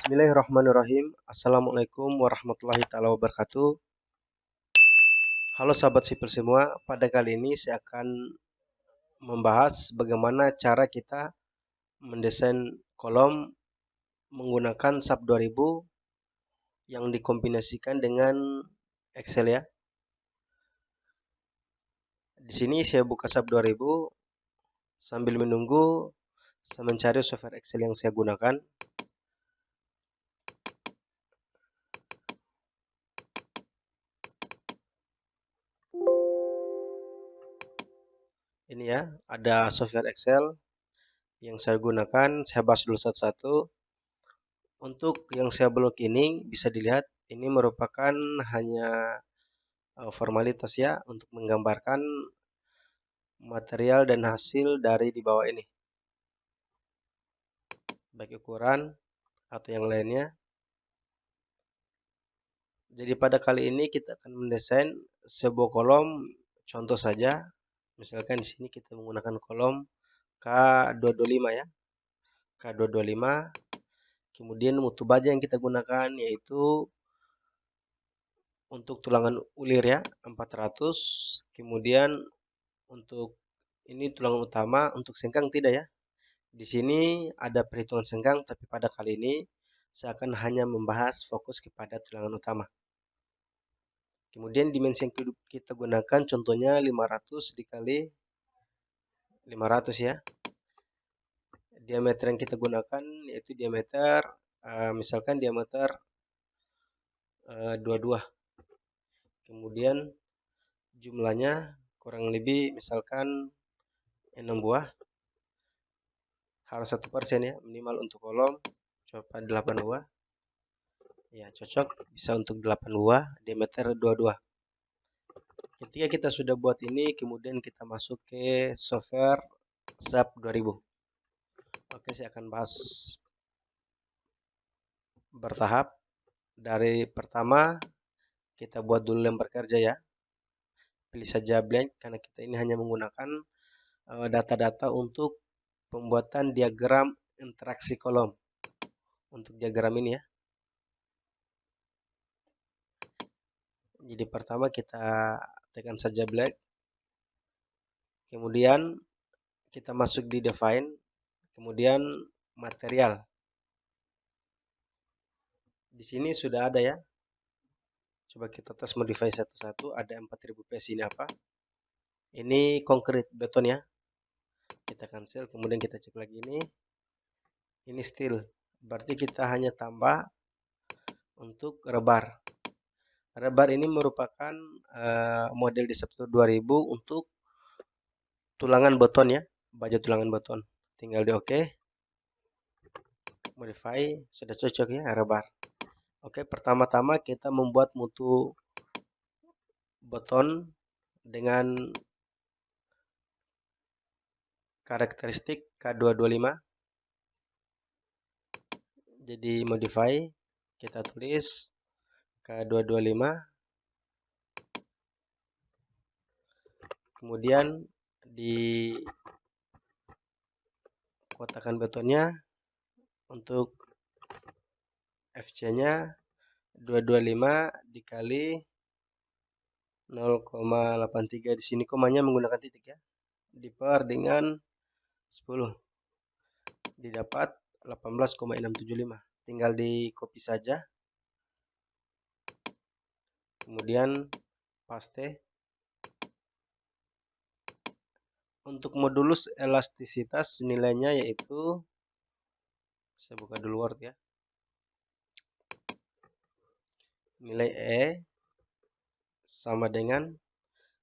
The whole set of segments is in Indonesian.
Bismillahirrahmanirrahim. Assalamualaikum warahmatullahi taala wabarakatuh. Halo sahabat sipil semua, pada kali ini saya akan membahas bagaimana cara kita mendesain kolom menggunakan SAP 2000 yang dikombinasikan dengan Excel ya. Di sini saya buka SAP 2000 sambil menunggu saya mencari software Excel yang saya gunakan. Ini ya, ada software Excel yang saya gunakan. Saya bahas dulu satu-satu. Untuk yang saya blok ini bisa dilihat ini merupakan hanya formalitas ya untuk menggambarkan material dan hasil dari di bawah ini. Baik ukuran atau yang lainnya. Jadi pada kali ini kita akan mendesain sebuah kolom contoh saja. Misalkan di sini kita menggunakan kolom K225 ya. K225. Kemudian mutu baja yang kita gunakan yaitu untuk tulangan ulir ya 400. Kemudian untuk ini tulangan utama, untuk sengkang tidak ya. Di sini ada perhitungan sengkang, tapi pada kali ini saya akan hanya membahas fokus kepada tulangan utama. Kemudian dimensi yang kita gunakan contohnya 500 dikali 500 ya. Diameter yang kita gunakan yaitu diameter misalkan diameter 22. Kemudian jumlahnya kurang lebih misalkan 6 buah. Harus 1% ya minimal untuk kolom. Coba 8 buah. Ya cocok, bisa untuk 8 buah, diameter 22. Ketika kita sudah buat ini, kemudian kita masuk ke software SAP 2000. Oke, saya akan bahas bertahap. Dari pertama, kita buat dulu lembar kerja ya. Pilih saja blank, karena kita ini hanya menggunakan data-data untuk pembuatan diagram interaksi kolom. Untuk diagram ini ya. Jadi pertama kita tekan saja blank. Kemudian kita masuk di define. Kemudian material. Di sini sudah ada ya. Coba kita tes modify satu-satu. Ada 4000 PS ini apa? Ini konkret beton ya. Kita cancel. Kemudian kita cek lagi ini. Ini steel. Berarti kita hanya tambah untuk rebar. Rebar ini merupakan model di SAP 2000 untuk tulangan beton ya. Baja tulangan beton. Tinggal di OK. Modify. Sudah cocok ya rebar. Oke, pertama-tama kita membuat mutu beton dengan karakteristik K225. Jadi modify, kita tulis K225. Kemudian di kotakan betonnya untuk FC-nya 225 dikali 0,83. Di sini komanya menggunakan titik ya. Diper dengan 10. Didapat 18,675. Tinggal di copy saja. Kemudian paste. Untuk modulus elastisitas nilainya yaitu, saya buka dulu Word ya. Nilai E sama dengan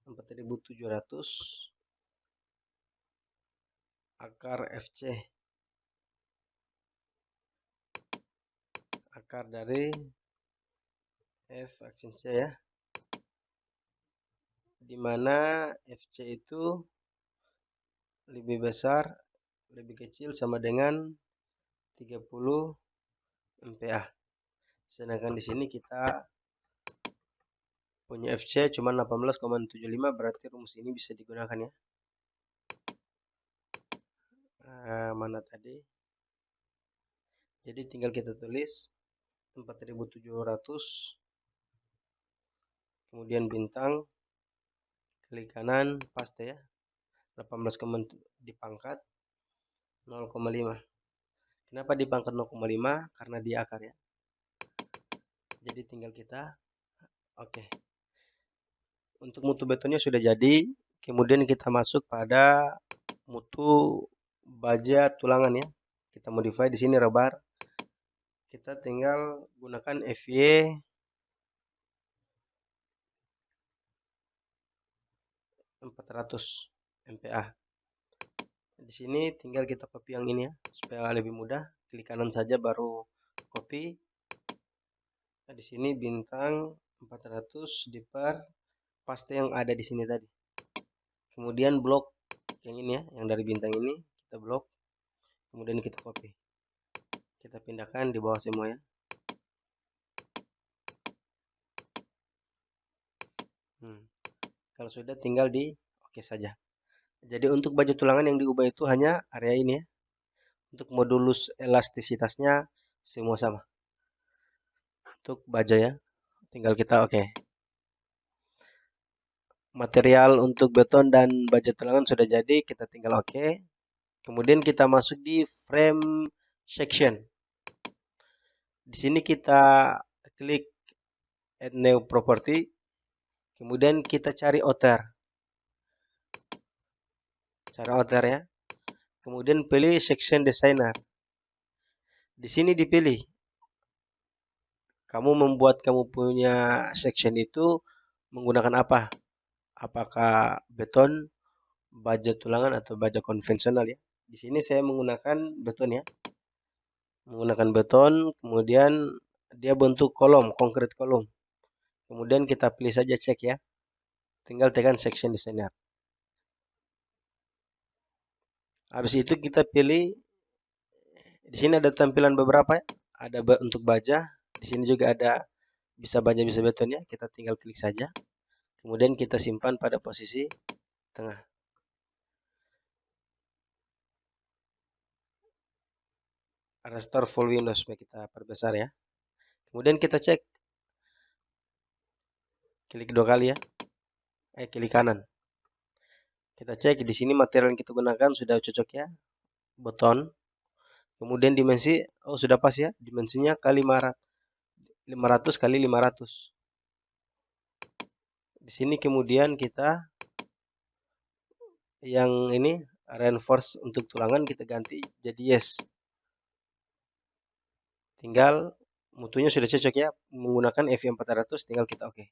4700 akar FC. Akar dari F aksin C ya. Dimana FC itu lebih besar, lebih kecil sama dengan 30 MPa. Sedangkan di sini kita punya FC cuma 18,75, berarti rumus ini bisa digunakan ya. Mana tadi? Jadi tinggal kita tulis 4700, kemudian bintang, klik kanan, paste ya. 18, dipangkat 0,5. Kenapa dipangkat 0,5? Karena di akar ya. Jadi tinggal kita oke. Untuk mutu betonnya sudah jadi. Kemudian kita masuk pada mutu baja tulangan ya. Kita modify di sini rebar. Kita tinggal gunakan FY 400 MPa. Di sini tinggal kita copy yang ini ya, supaya lebih mudah. Klik kanan saja baru copy. Nah, di sini bintang 400 diper paste yang ada di sini tadi. Kemudian blok yang ini ya, yang dari bintang ini kita blok. Kemudian kita copy. Kita pindahkan di bawah semua ya. Kalau sudah tinggal di oke saja. Jadi untuk baja tulangan yang diubah itu hanya area ini ya. Untuk modulus elastisitasnya semua sama. Untuk baja ya. Tinggal kita oke. Material untuk beton dan baja tulangan sudah jadi, kita tinggal oke. Kemudian kita masuk di frame section. Di sini kita klik add new property. Kemudian kita cari outer. Cari outer ya. Kemudian pilih section designer. Di sini dipilih. Kamu membuat kamu punya section itu menggunakan apa? Apakah beton, baja tulangan atau baja konvensional ya? Di sini saya menggunakan beton ya. Menggunakan beton, kemudian dia bentuk kolom, konkret kolom. Kemudian kita pilih saja cek ya. Tinggal tekan section designer. Habis itu kita pilih, di sini ada tampilan beberapa ya. Ada untuk baja, di sini juga ada bisa baja bisa beton ya. Kita tinggal klik saja. Kemudian kita simpan pada posisi tengah. Restore full window supaya kita perbesar ya. Kemudian kita cek. Klik 2 kali ya. Klik kanan. Kita cek di sini material yang kita gunakan sudah cocok ya. Beton. Kemudian dimensi, oh sudah pas ya. Dimensinya kali 500 kali 500. Di sini kemudian kita yang ini reinforce untuk tulangan kita ganti jadi yes. Tinggal mutunya sudah cocok ya, menggunakan FY 400 tinggal kita oke.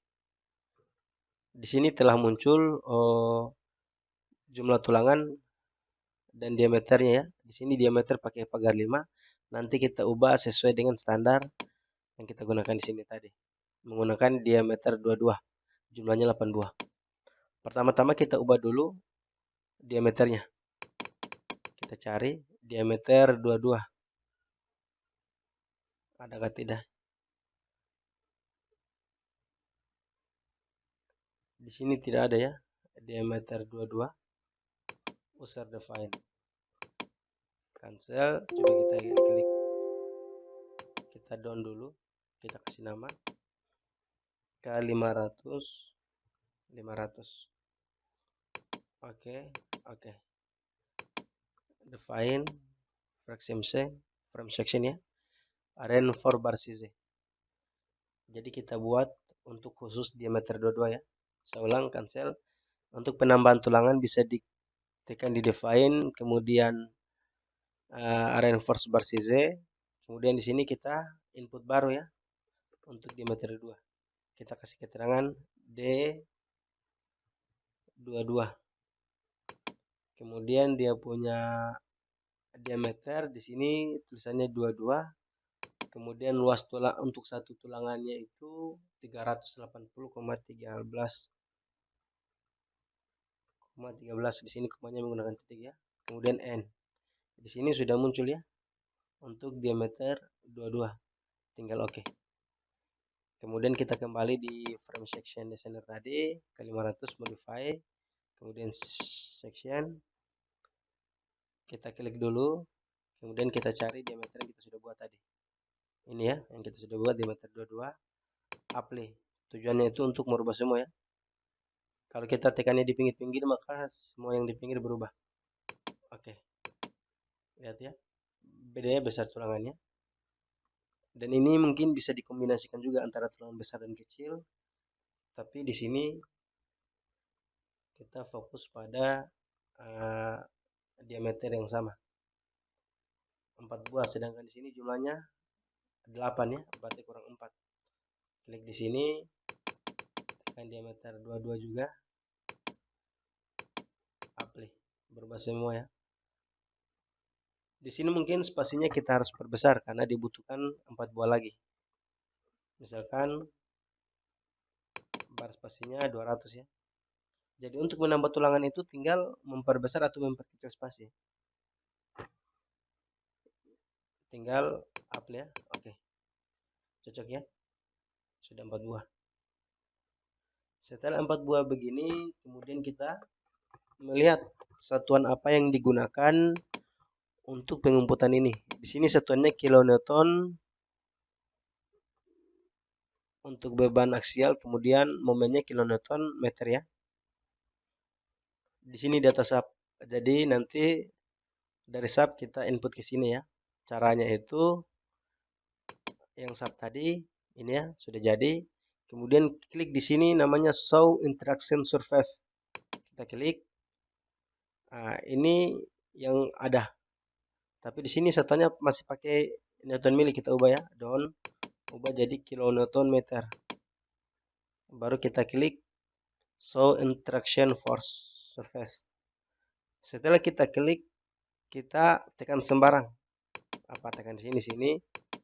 Di sini telah muncul jumlah tulangan dan diameternya ya. Di sini diameter pakai pagar 5. Nanti kita ubah sesuai dengan standar yang kita gunakan di sini tadi. Menggunakan diameter 22. Jumlahnya 82. Pertama-tama kita ubah dulu diameternya. Kita cari diameter 22. Adakah tidak? Di sini tidak ada ya. Diameter 22. User define. Cancel. Coba kita klik. Kita down dulu. Kita kasih nama. Ke 500. 500. Oke. Oke. Define. Frame section ya. Reinforce bar size. Jadi kita buat untuk khusus diameter 22 ya. Saya ulang, cancel. Untuk penambahan tulangan bisa ditekan di define, kemudian reinforce bar size. Kemudian di sini kita input baru ya. Untuk diameter 2. Kita kasih keterangan D22. Kemudian dia punya diameter di sini tulisannya 22. Kemudian luas tulang untuk satu tulangannya itu 380,13. Di sini komanya menggunakan titik ya. Kemudian N. Di sini sudah muncul ya. Untuk diameter 22. Tinggal oke. Kemudian kita kembali di frame section designer tadi ke 500 modify. Kemudian section. Kita klik dulu. Kemudian kita cari diameter yang kita sudah buat tadi. Ini ya, yang kita sudah buat diameter 22. Apply. Tujuannya itu untuk merubah semua ya. Kalau kita tekannya di pinggir-pinggir, maka semua yang di pinggir berubah. Oke. Lihat ya. Bedanya besar tulangannya. Dan ini mungkin bisa dikombinasikan juga antara tulangan besar dan kecil. Tapi di sini kita fokus pada diameter yang sama. 4 buah, sedangkan di sini jumlahnya 8 ya, berarti kurang 4. Klik di sini, tekan diameter 22 juga. Apply. Berubah semua ya. Di sini mungkin spasinya kita harus perbesar karena dibutuhkan 4 buah lagi. Misalkan bar spasinya 200 ya. Jadi untuk menambah tulangan itu tinggal memperbesar atau memperkecil spasi. Tinggal apply ya. Oke. Cocok ya. Sudah 4 buah. Setelah 4 buah begini, kemudian kita melihat satuan apa yang digunakan untuk pengumpulkan ini. Di sini satuannya kilonewton untuk beban aksial, kemudian momennya kilonewton meter ya. Di sini data sub. Jadi nanti dari sub kita input ke sini ya. Caranya itu yang sub tadi ini ya sudah jadi. Kemudian klik di sini namanya show interaction surface. Kita klik. Nah, ini yang ada. Tapi di sini satuannya masih pakai newton mili, kita ubah ya. Ubah jadi kilonewton meter. Baru kita klik show interaction force surface. Setelah kita klik, kita tekan sembarang. Apa tekan di sini.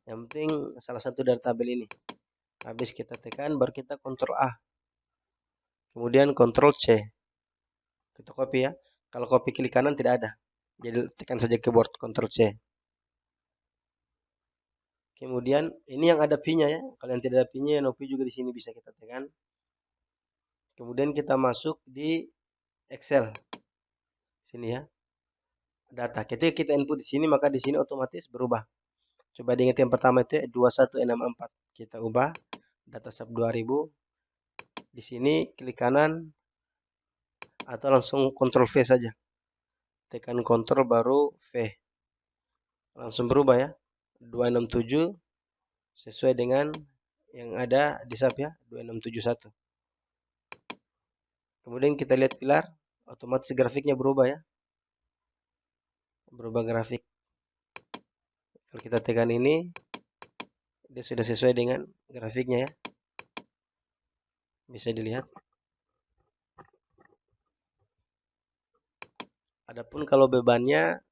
Yang penting salah satu dari tabel ini. Habis kita tekan, baru kita Ctrl A. Kemudian Ctrl C. Kita copy ya. Kalau copy klik kanan tidak ada. Jadi tekan saja keyboard Ctrl C. Kemudian ini yang ada P-nya ya. Kalau yang tidak ada P-nya, no P juga di sini bisa kita tekan. Kemudian kita masuk di Excel. Sini ya. Data. Ketika kita input di sini, maka di sini otomatis berubah. Coba diingat yang pertama itu ya, 2164. Kita ubah data sub 2000. Di sini klik kanan atau langsung Ctrl V saja. Tekan Ctrl baru V. Langsung berubah ya. 267 sesuai dengan yang ada di sub ya, 2671. Kemudian kita lihat pilar, otomatis grafiknya berubah ya. Berubah grafik. Kalau kita tekan ini, dia sudah sesuai dengan grafiknya ya. Bisa dilihat. Adapun kalau bebannya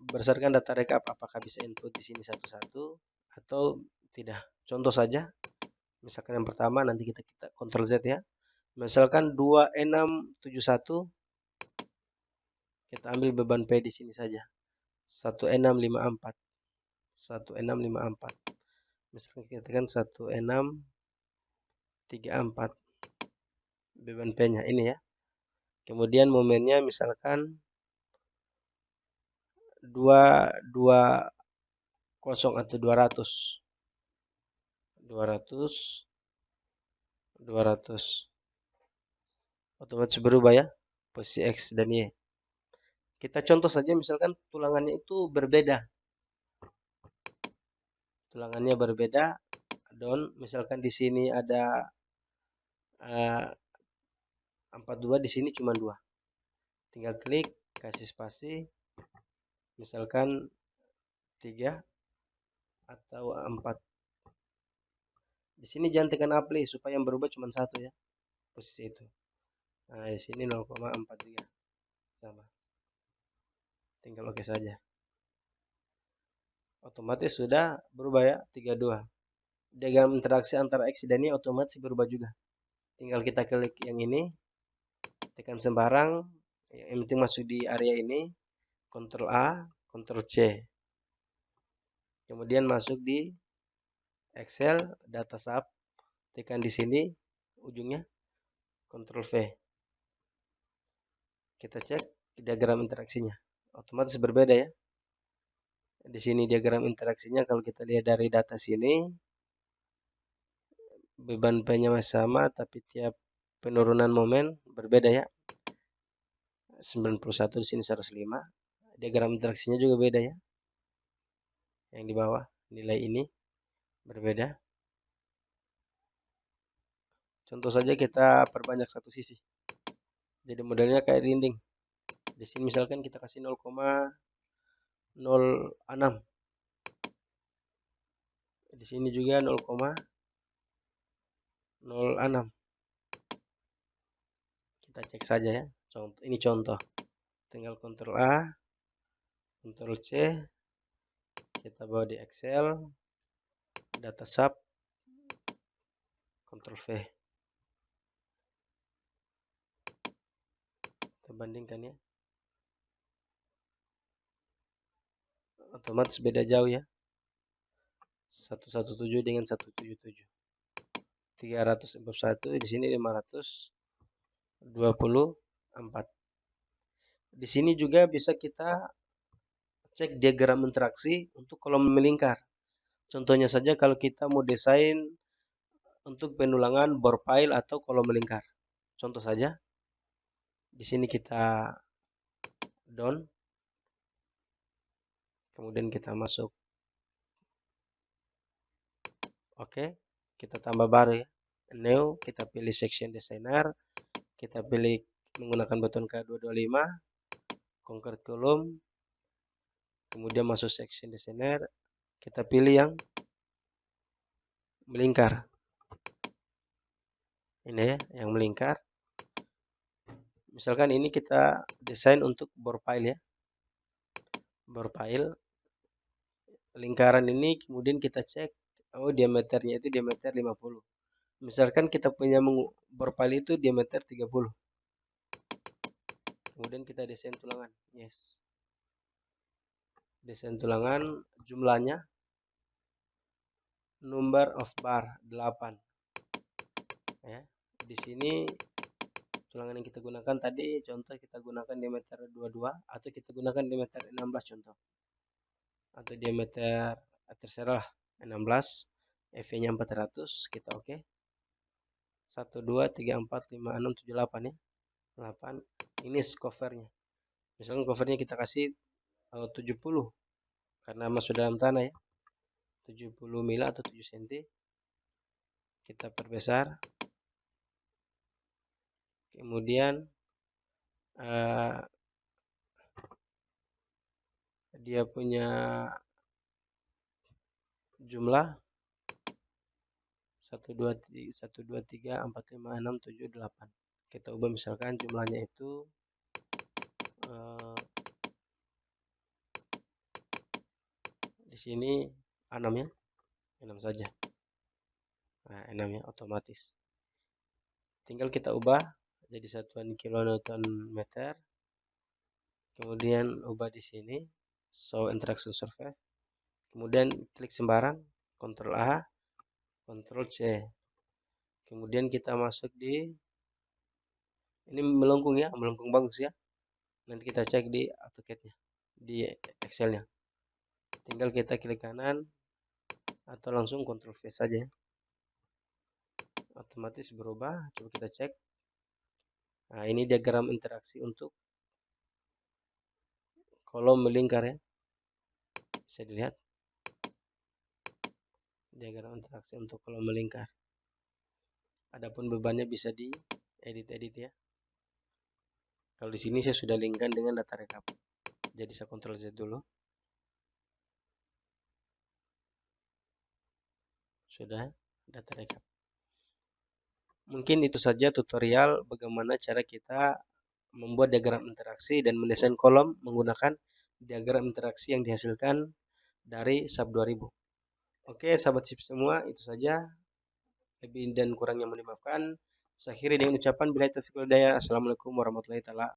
berdasarkan data rekap, apakah bisa input di sini satu-satu atau tidak. Contoh saja, misalkan yang pertama nanti kita Ctrl Z ya. Misalkan 2671, kita ambil beban P di sini saja. 1654. 1654. Misalkan kita tekan 1634. Beban P-nya ini ya. Kemudian momennya misalkan 220 atau 200. 200. Otomatis berubah ya. Posisi X dan Y. Kita contoh saja misalkan tulangannya itu berbeda. Tulangannya berbeda. Misalkan di sini ada 42, di sini cuma 2. Tinggal klik, kasih spasi. Misalkan 3 atau 4. Di sini jangan tekan apply supaya yang berubah cuma 1 ya. Posisi itu. Nah, di sini 0,43. Sama. Tinggal oke saja. Otomatis sudah berubah ya, 32. Diagram interaksi antara X dan Y otomatis berubah juga. Tinggal kita klik yang ini, tekan sembarang, yang penting masuk di area ini, Ctrl A, Ctrl C. Kemudian masuk di Excel, data sub, tekan di sini, ujungnya, Ctrl V. Kita cek diagram interaksinya. Otomatis berbeda ya. Di sini diagram interaksinya kalau kita lihat dari data sini, beban P-nya masih sama, tapi tiap penurunan momen berbeda ya. 91 di sini 105. Diagram interaksinya juga beda ya. Yang di bawah nilai ini berbeda. Contoh saja kita perbanyak satu sisi. Jadi modelnya kayak dinding. Di sini misalkan kita kasih 0,06. Di sini juga 0,06. Kita cek saja ya. Contoh, ini contoh. Tinggal Ctrl A, Ctrl C. Kita bawa di Excel, data sub, Ctrl V. Kita bandingkan ya. Otomatis beda jauh ya. 117 dengan 177. 341 di sini 524. Di sini juga bisa kita cek diagram interaksi untuk kolom melingkar. Contohnya saja kalau kita mau desain untuk penulangan bore pile atau kolom melingkar. Contoh saja. Di sini kita down. Kemudian kita masuk. Oke, kita tambah baru ya. New, kita pilih section designer. Kita pilih menggunakan button K225. Convert column. Kemudian masuk section designer. Kita pilih yang melingkar. Ini ya, yang melingkar. Misalkan ini kita desain untuk bore pile ya. Bore pile. Lingkaran ini kemudian kita cek, oh diameternya itu diameter 50. Misalkan kita punya bore pile itu diameter 30. Kemudian kita desain tulangan. Yes. Desain tulangan jumlahnya number of bar 8. Ya. Di sini tulangan yang kita gunakan tadi contoh kita gunakan diameter 22 atau kita gunakan diameter 16 contoh. Atau diameter terserah 16, EV-nya 400, kita oke. 1 2 3 4 5 6 7 8 ya. 8. Ini covernya. Misalkan covernya kita kasih 70 karena masuk dalam tanah ya. 70 mili atau 7 cm. Kita perbesar. Kemudian dia punya jumlah 1 2 3 4 5 6 7 8. Kita ubah misalkan jumlahnya itu di sini 6 ya. 6 saja. Nah, 6 ya otomatis. Tinggal kita ubah jadi satuan kilonewton meter. Kemudian ubah di sini show interaction surface. Kemudian klik sembarang, Ctrl A, Ctrl C. Kemudian kita masuk di ini melengkung ya, melengkung bagus ya. Nanti kita cek di AutoCAD-nya, di Excel-nya. Tinggal kita klik kanan atau langsung Ctrl V saja. Otomatis berubah. Coba kita cek. Nah, ini diagram interaksi untuk kolom melingkar ya. Bisa dilihat. Diagram interaksi untuk kolom melingkar. Adapun bebannya bisa diedit ya. Kalau di sini saya sudah linkkan dengan data rekap. Jadi saya Ctrl Z dulu. Sudah data rekap. Mungkin itu saja tutorial bagaimana cara kita membuat diagram interaksi dan mendesain kolom menggunakan diagram interaksi yang dihasilkan dari SAP 2000. Oke, sahabat SIP semua, itu saja. Lebih dan kurangnya mohon dimaafkan. Saya akhiri dengan ucapan billahi taufiq wal hidayah. Assalamualaikum warahmatullahi taala